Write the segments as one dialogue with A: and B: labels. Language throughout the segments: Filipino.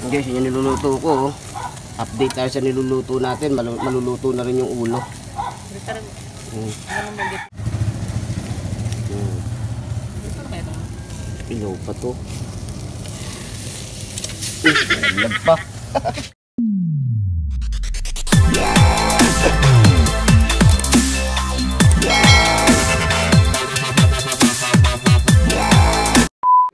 A: Guys, yun yung niluluto ko. Update tayo sa niluluto natin. Maluluto na rin yung ulo. Ilaw pa to. Alam pa.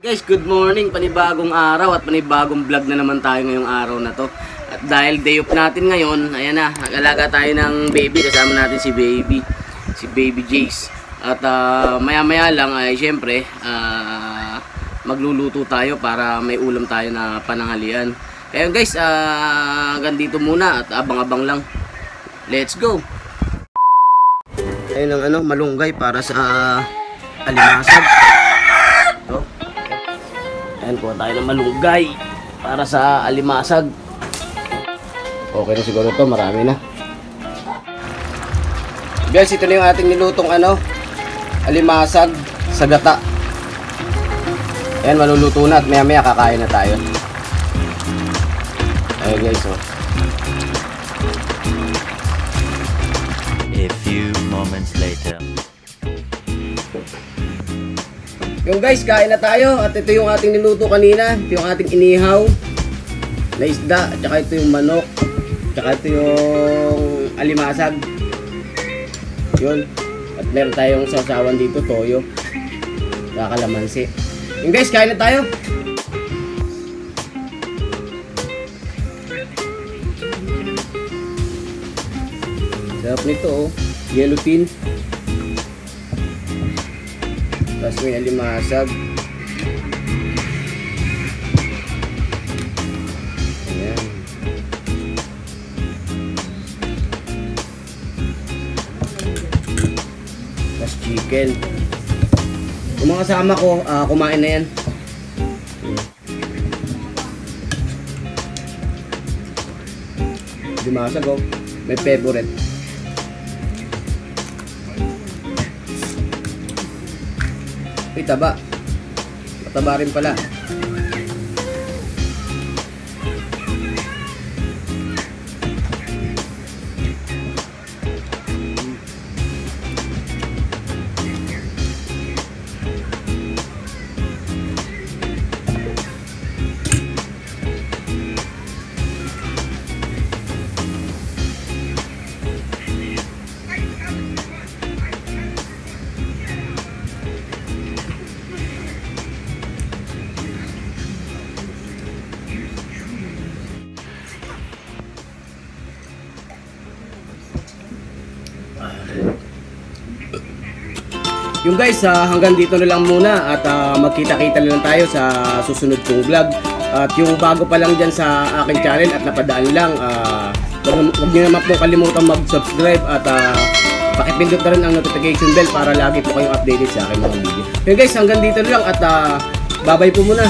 A: Guys, good morning. Panibagong araw at panibagong vlog na naman tayo ngayong araw na to. At dahil day off natin ngayon, ayan na, nag-alaga tayo ng baby. Kasama natin si baby Jace. At maya maya lang ay syempre magluluto tayo para may ulam tayo na pananghalian. Kaya guys, hanggang dito muna at abang-abang lang. Let's go! Ayun ang malunggay para sa alimasag. Ito. Ayan, kuha tayo ng malunggay para sa alimasag. Okay na siguro ito, marami na. Guys, ito na yung ating nilutong alimasag sa gata. Ayan, maluluto na at maya maya kakain na tayo. Ayan guys, oh.
B: A few moments later.
A: Yung guys, kain na tayo at ito yung ating niluto kanina. Ito yung ating inihaw na isda, at saka ito yung manok, at saka ito yung alimasag. Yun. At meron tayong sasawan dito, toyo, kakalamansi. Yung guys, kain na tayo. Sarap nito, oh. Yellowfin. Tapos may alimasag. Ayan. Tapos chicken. Yung mga kasama ko, kumain na yan. Alimasag, oh. May favorite. Uy, taba. Mataba rin pala. Yung guys, hanggang dito na lang muna at magkita-kita na lang tayo sa susunod kong vlog. At yung bago pa lang dyan sa aking channel at napadaan lang, huwag nyo naman po kalimutan mag-subscribe at pakipindot na rin ang notification bell para lagi po kayong updated sa aking mga video. Yung guys, hanggang dito na lang at bye-bye po muna.